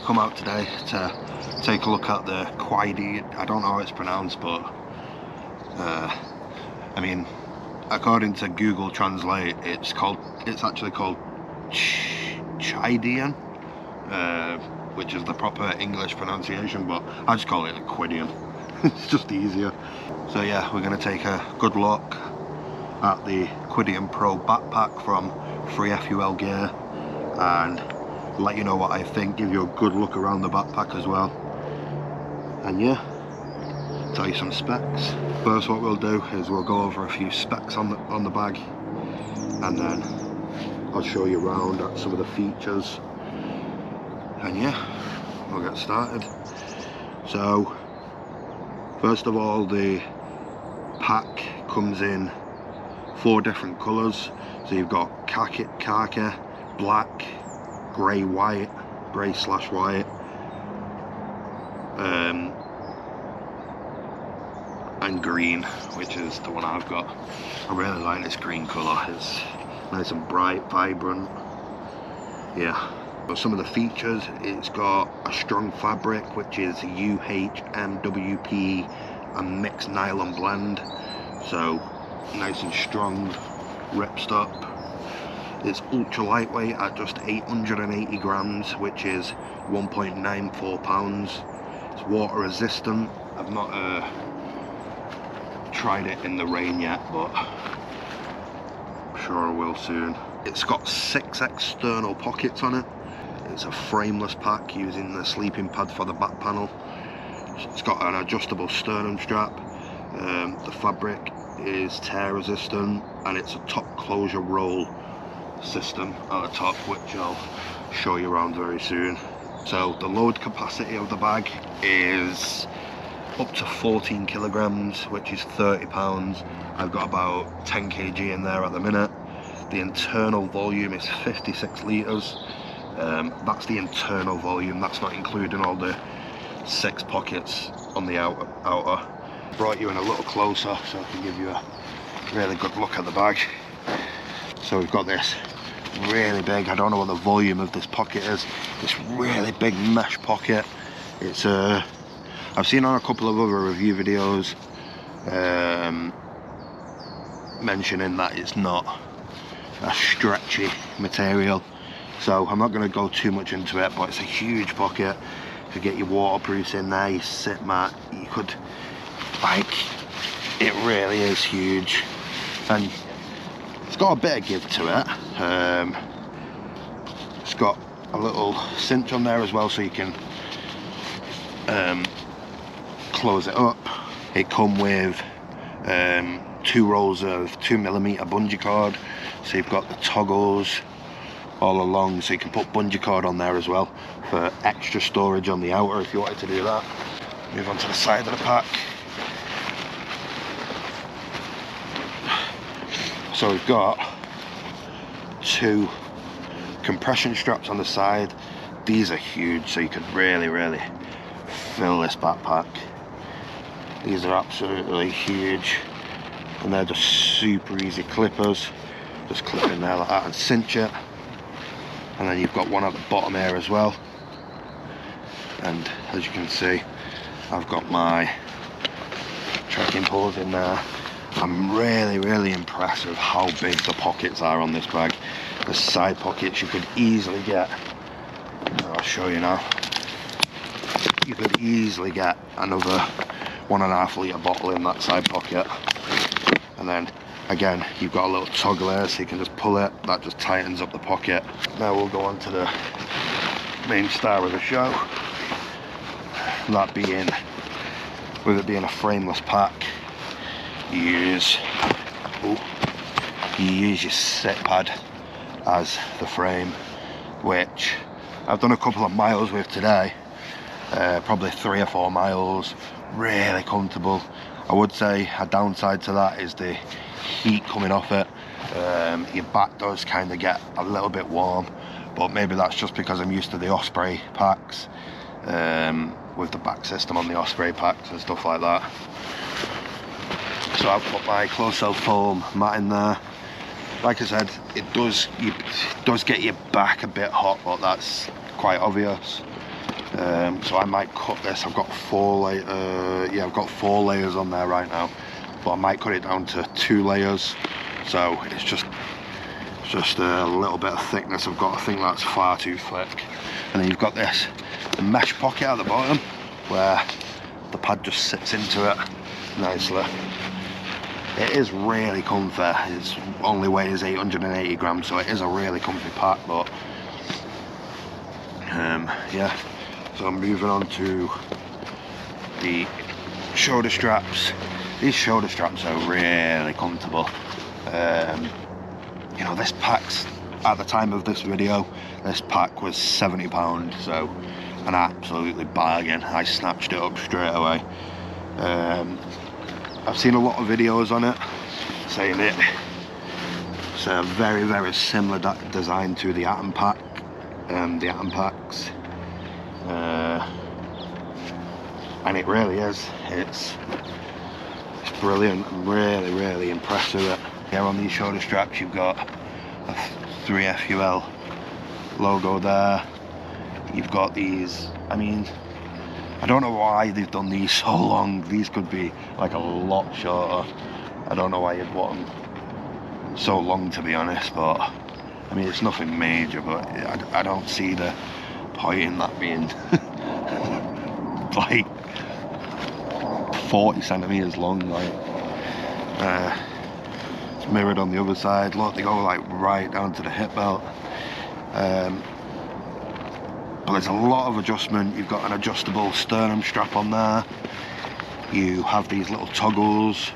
come out today to take a look at the qidian. I don't know how it's pronounced, but I mean, according to Google Translate, it's actually called qidian, which is the proper English pronunciation, but I just call it a qidian. It's just easier. So yeah, we're going to take a good look at the Qidian Pro backpack from Free FUL Gear and let you know what I think, give you a good look around the backpack as well, and yeah, tell you some specs. First, what we'll do is we'll go over a few specs on the bag, and then I'll show you around at some of the features, and yeah, we'll get started. So first of all, the pack comes in 4 different colours. So you've got khaki, black, grey/white, and green, which is the one I've got. I really like this green colour. It's nice and bright, vibrant. Yeah. But some of the features, it's got a strong fabric, which is UHMWP and mixed nylon blend, so nice and strong, rips up. It's ultra lightweight at just 880 grams, which is 1.94 pounds. It's water resistant. I've not tried it in the rain yet, but I'm sure I will soon. It's got 6 external pockets on it. It's a frameless pack using the sleeping pad for the back panel. It's got an adjustable sternum strap. The fabric is tear resistant, and it's a top closure roll system at the top, which I'll show you around very soon. So the load capacity of the bag is up to 14 kilograms, which is 30 pounds. I've got about 10 kg in there at the minute. The internal volume is 56 litres. That's the internal volume, that's not including all the 6 pockets on the outer. Brought you in a little closer so I can give you a really good look at the bag. So we've got this really big, I don't know what the volume of this pocket is, this really big mesh pocket. It's I've seen on a couple of other review videos mentioning that it's not a stretchy material, so I'm not going to go too much into it, but it's a huge pocket. You get your waterproofs in there, your sit mat, you could, like, it really is huge, and it's got a bit of give to it. It's got a little cinch on there as well, so you can close it up. It come with 2 rolls of 2mm bungee cord, so you've got the toggles all along, so you can put bungee cord on there as well for extra storage on the outer if you wanted to do that. Move on to the side of the pack. So we've got 2 compression straps on the side. These are huge, so you could really fill this backpack. These are absolutely huge, and they're just super easy clippers. Just clip in there like that and cinch it. And then you've got one at the bottom here as well, and as you can see, I've got my trekking poles in there. I'm really impressed with how big the pockets are on this bag. The side pockets you could easily get, I'll show you now, you could easily get another 1.5 litre bottle in that side pocket. And then again, you've got a little toggle there, so you can just pull it, that just tightens up the pocket. Now we'll go on to the main star of the show, that being, with it being a frameless pack, you use your sit pad as the frame, which I've done a couple of miles with today, probably 3 or 4 miles, really comfortable. I would say a downside to that is the heat coming off it. Your back does kind of get a little bit warm, but maybe that's just because I'm used to the Osprey packs, with the back system on the Osprey packs and stuff like that. So I've put my closed-cell foam mat in there. Like I said, it does get your back a bit hot, but that's quite obvious. So I might cut this. I've got 4 layers on there right now, but I might cut it down to 2 layers. So it's just a little bit of thickness I've got. I think that's far too thick. And then you've got this mesh pocket at the bottom where the pad just sits into it nicely. It is really comfy. It only weighs 880 grams, so it is a really comfy pack. But yeah, so I'm moving on to the shoulder straps. These shoulder straps are really comfortable. You know, this pack's, at the time of this video, this pack was £70, so an absolutely bargain. I snatched it up straight away. I've seen a lot of videos on it saying it's a very, very similar design to the Atom pack, the Atom packs, and it really is. It's brilliant. I'm really, really impressed with it. Here on these shoulder straps, you've got a 3FUL logo there. You've got these. I mean, I don't know why they've done these so long. These could be like a lot shorter. I don't know why you'd want them so long, to be honest, but I mean, it's nothing major, but I don't see the point in that being like 40 centimeters long. Like it's mirrored on the other side. Look, they go like right down to the hip belt. But there's a lot of adjustment. You've got an adjustable sternum strap on there. You have these little toggles,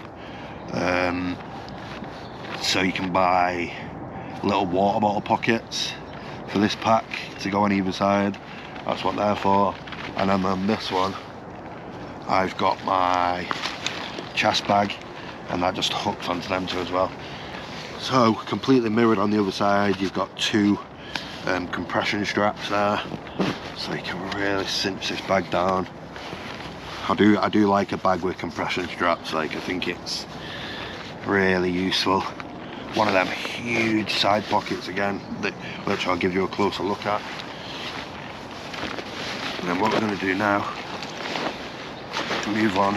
so you can buy little water bottle pockets for this pack to go on either side. That's what they're for. And then on this one, I've got my chest bag, and that just hooks onto them too as well. So completely mirrored on the other side. You've got 2 compression straps there, so you can really cinch this bag down. I do like a bag with compression straps. Like, I think it's really useful. One of them huge side pockets again, which I'll give you a closer look at. And then what we're going to do now, to move on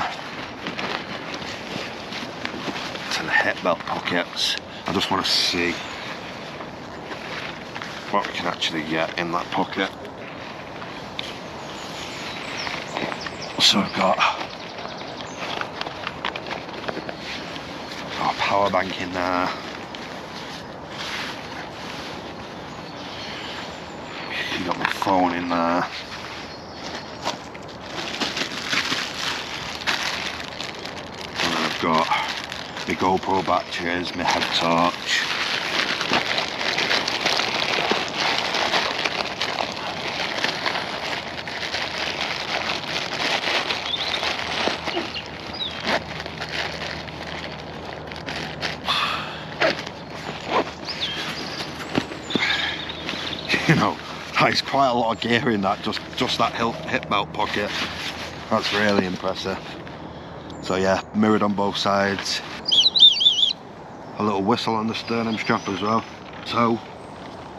to the hip belt pockets. I just want to see what we can actually get in that pocket. So we've got our power bank in there. You've got my phone in there. And then I've got my GoPro batteries, my head torch. You know, there's quite a lot of gear in that, just that hip belt pocket. That's really impressive. So yeah, mirrored on both sides. A little whistle on the sternum strap as well. So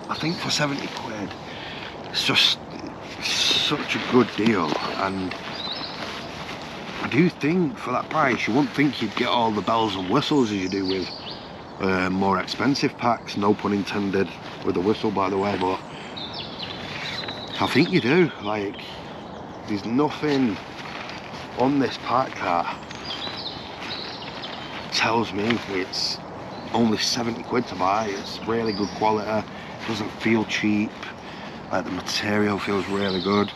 I think for 70 quid, it's just such a good deal. And I do think for that price, you wouldn't think you'd get all the bells and whistles as you do with more expensive packs. No pun intended with the whistle, by the way, but I think you do. Like, there's nothing on this pack that tells me it's only 70 quid to buy. It's really good quality. It doesn't feel cheap. Like, the material feels really good.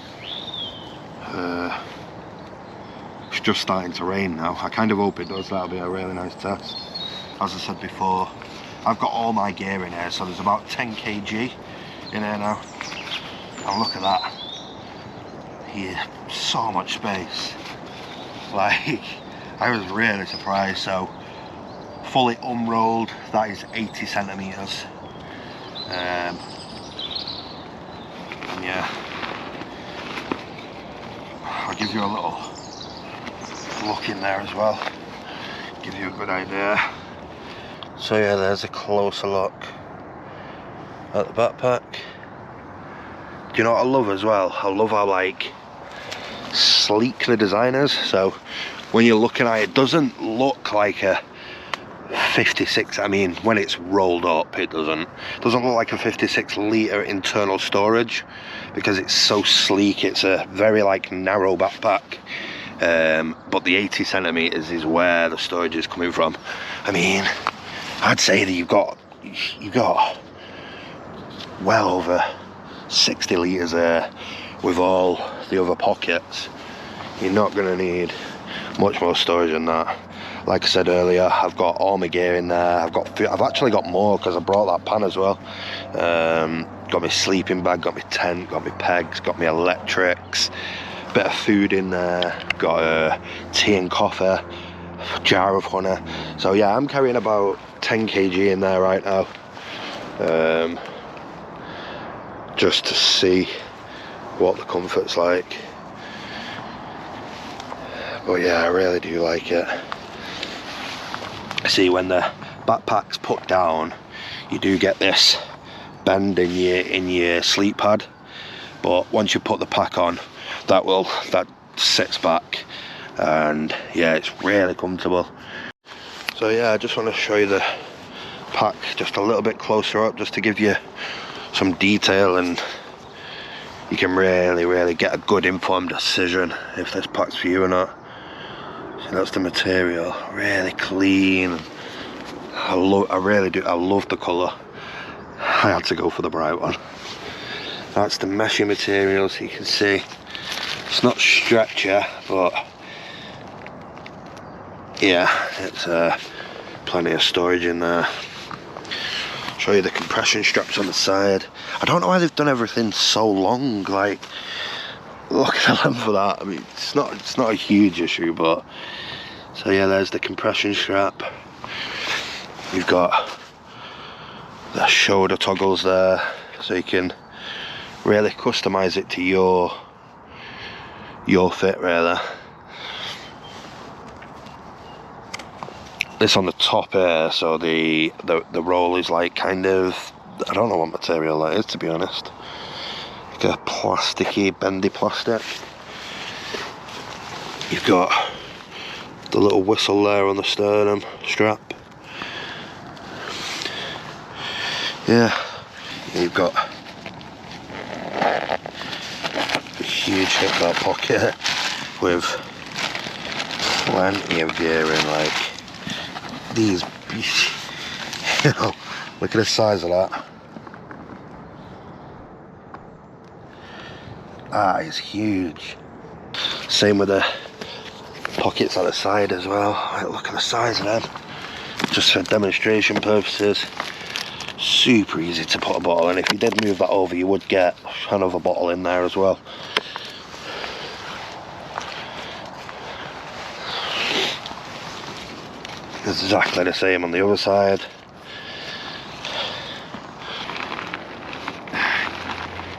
It's just starting to rain now. I kind of hope it does. That'll be a really nice test. As I said before, I've got all my gear in here, so there's about 10 kg in here now. And look at that. Here, so much space. Like, I was really surprised. So, fully unrolled, that is 80 centimeters. And yeah, I'll give you a little look in there as well, give you a good idea. So yeah, there's a closer look at the backpack. Do you know what I love as well? I love how like sleek the design is. So when you're looking at it, it doesn't look like a 56, I mean when it's rolled up it doesn't look like a 56 litre internal storage, because it's so sleek. It's a very like narrow backpack, but the 80 centimeters is where the storage is coming from. I mean, I'd say that you've got well over 60 litres there with all the other pockets. You're not going to need much more storage than that. Like I said earlier, I've got all my gear in there. I've actually got more because I brought that pan as well. Got my sleeping bag, got my tent, got my pegs, got my electrics, bit of food in there, got a tea and coffee, a jar of honey. So yeah, I'm carrying about 10 kg in there right now, just to see what the comfort's like. But yeah, I really do like it. See, when the backpack's put down, you do get this bend in your sleep pad, but once you put the pack on, that sits back, and yeah, it's really comfortable. So yeah, I just want to show you the pack just a little bit closer up, just to give you some detail, and you can really get a good informed decision if this pack's for you or not. So that's the material, really clean. I really do, I love the colour. I had to go for the bright one. That's the meshy material, so you can see it's not stretcher, but yeah, it's plenty of storage in there. Show you the compression straps on the side. I don't know why they've done everything so long. Like, look at the length of that. I mean, it's not a huge issue, but so yeah, there's the compression strap. You've got the shoulder toggles there, so you can really customize it to your fit, really. This on the top here, so the roll is like kind of, I don't know what material that is, to be honest. Like a plasticky, bendy plastic. You've got the little whistle there on the sternum strap. Yeah, you've got a huge hip belt pocket with plenty of gear in, like these, you know, look at the size of that. That is huge. Same with the pockets on the side as well. Like, look at the size of them. Just for demonstration purposes. Super easy to put a bottle in. If you did move that over, you would get another bottle in there as well. It's exactly the same on the other side.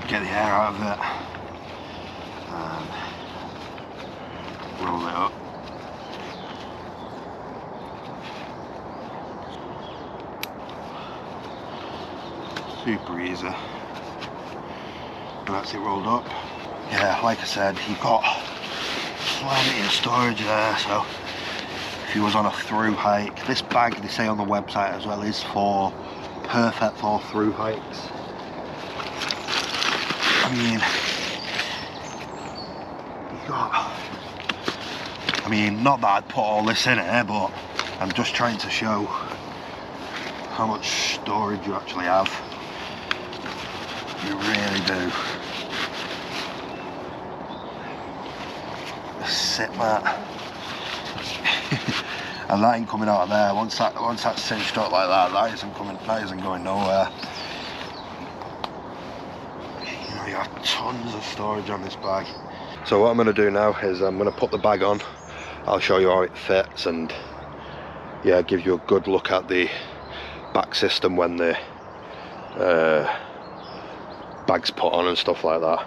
Get the air out of it and roll it up. Super easy. And that's it rolled up. Yeah, like I said, you've got plenty of storage there, so if you was on a through hike, this bag, they say on the website as well, is perfect for through hikes. I mean, not that I'd put all this in here, but I'm just trying to show how much storage you actually have. You really do. The sit mat. And that ain't coming out of there. Once that's cinched up like that, that isn't going nowhere. You know, you have tons of storage on this bag. So what I'm going to do now is I'm going to put the bag on. I'll show you how it fits, and yeah, give you a good look at the back system when the bag's put on and stuff like that.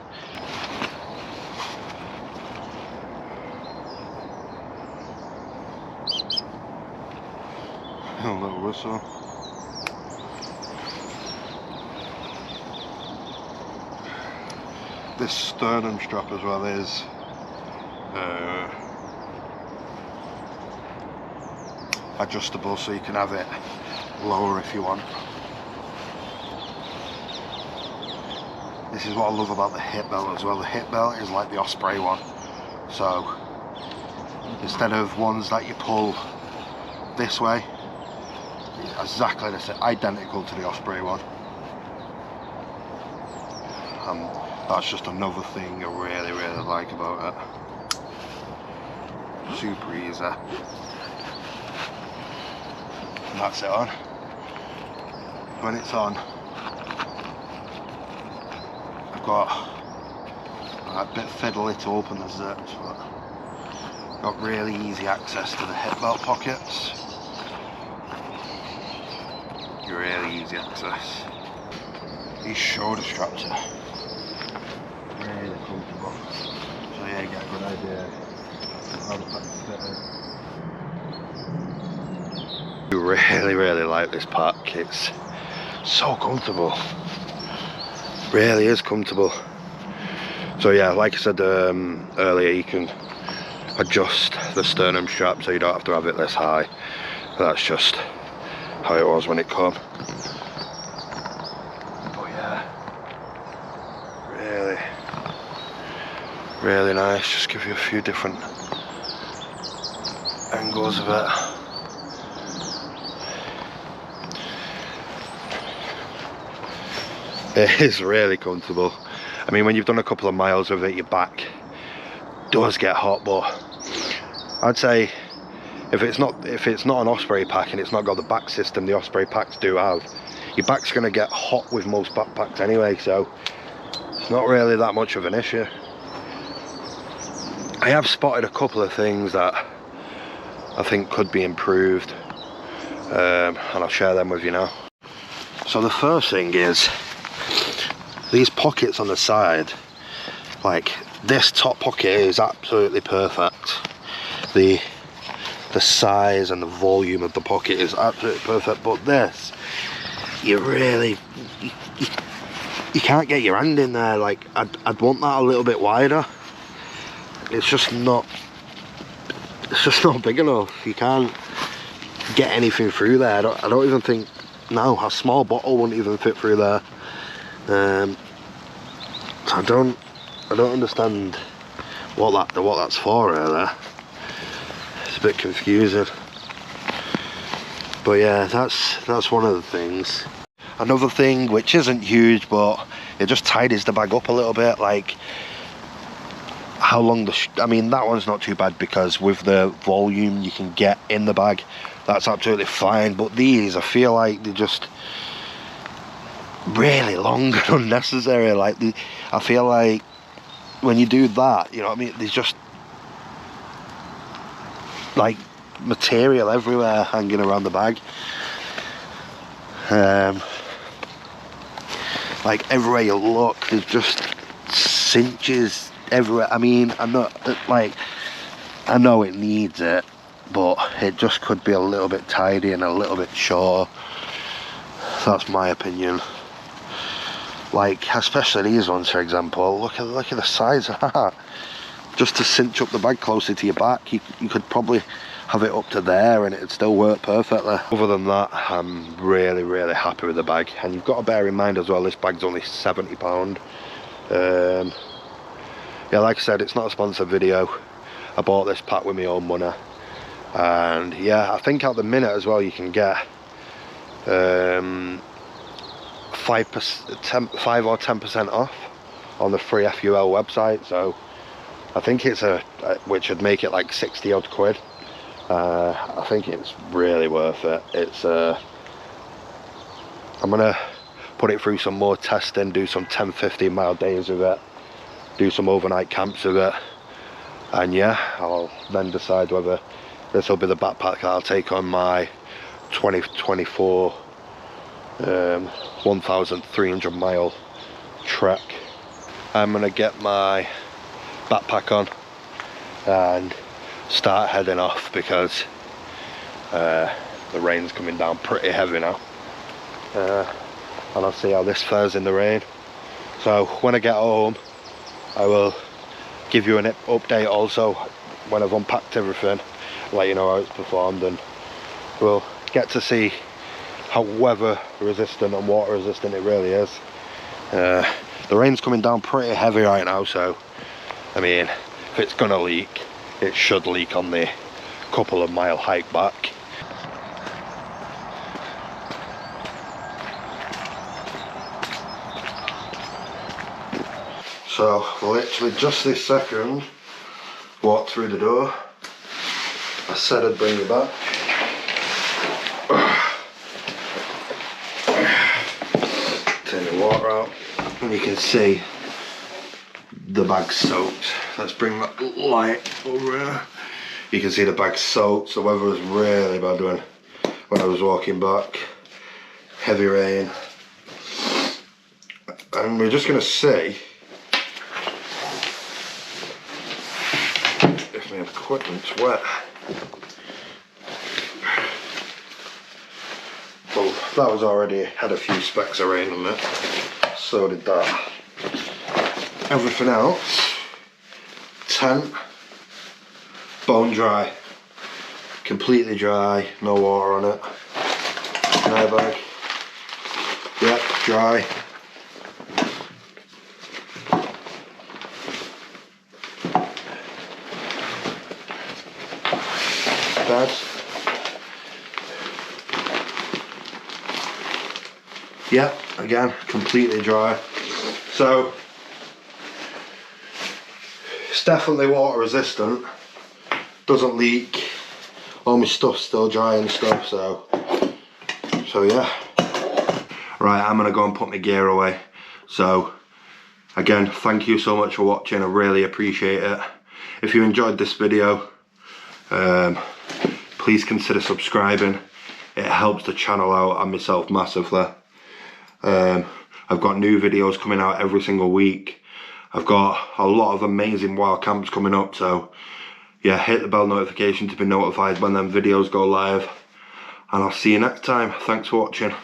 A little whistle. This sternum strap as well is adjustable, so you can have it lower if you want. This is what I love about the hip belt as well. The hip belt is like the Osprey one, so instead of ones that you pull this way, it's exactly the same, identical to the Osprey one. That's just another thing I really like about it. Super easy. And that's it on. When it's on, I've got a bit fiddly to open the zips, but got really easy access to the hip belt pockets. Really easy access. These shoulder straps are really comfortable, so yeah, you get a good idea of how the pack's fitting. I really like this pack. It's so comfortable, really is comfortable. So yeah, like I said earlier, you can adjust the sternum strap so you don't have to have it this high. That's just how it was when it came. But yeah, really nice. Just give you a few different angles of it. It is really comfortable. I mean, when you've done a couple of miles with it, your back does get hot, but I'd say if it's not an Osprey pack and it's not got the back system the Osprey packs do have, your back's going to get hot with most backpacks anyway, so it's not really that much of an issue. I have spotted a couple of things that I think could be improved, and I'll share them with you now. So the first thing is these pockets on the side. Like, this top pocket is absolutely perfect. The size and the volume of the pocket is absolutely perfect, but this, you can't get your hand in there. Like, I'd want that a little bit wider. It's just not big enough. You can't get anything through there. I don't even think, no, a small bottle wouldn't even fit through there. So I don't understand what that's for really. It's a bit confusing. But yeah, that's one of the things. Another thing which isn't huge, but it just tidies the bag up a little bit, like how long I mean, that one's not too bad because with the volume you can get in the bag, that's absolutely fine. But these, I feel like they're just really long and unnecessary. Like, I feel like when you do that, you know what I mean, there's just like material everywhere hanging around the bag. Like, everywhere you look, there's just cinches everywhere. I mean, I know it needs it, but it just could be a little bit tidy and a little bit short. That's my opinion. Like, especially these ones, for example. Look at the size of that. Just to cinch up the bag closer to your back, you could probably have it up to there and it'd still work perfectly. Other than that, I'm really happy with the bag. And you've got to bear in mind as well, this bag's only £70. Yeah, like I said, it's not a sponsored video. I bought this pack with my own money. And yeah, I think at the minute as well, you can get 5 or 10% off on the free FUL website. So I think it's which would make it like 60 odd quid. I think it's really worth it. It's I'm gonna put it through some more testing, do some 10-15 mile days with it, do some overnight camps with it, and yeah, I'll then decide whether this will be the backpack that I'll take on my 2024 1,300 mile trek. I'm gonna get my backpack on and start heading off because the rain's coming down pretty heavy now, and I'll see how this fares in the rain. So when I get home, I will give you an update also when I've unpacked everything, let you know how it's performed, and we'll get to see how weather resistant and water resistant it really is. The rain's coming down pretty heavy right now, so I mean, if it's gonna leak, it should leak on the couple of mile hike back. So literally just this second walked through the door. I said I'd bring you back. Turn the water out, and you can see the bag's soaked. Let's bring that light over here. You can see the bag's soaked. The weather was really bad when I was walking back. Heavy rain, and we're just gonna see if my equipment's wet. Well, that was already had a few specks of rain on it, so did that. Everything else, tent, bone dry, completely dry, no water on it. Dry bag, yep, dry. Bed, yep, again, completely dry. So it's definitely water resistant, doesn't leak, all my stuff's still dry and stuff, so yeah. Right, I'm gonna go and put my gear away. So again, thank you so much for watching, I really appreciate it. If you enjoyed this video, please consider subscribing. It helps the channel out and myself massively. I've got new videos coming out every single week. I've got a lot of amazing wild camps coming up, so yeah, hit the bell notification to be notified when them videos go live, and I'll see you next time. Thanks for watching.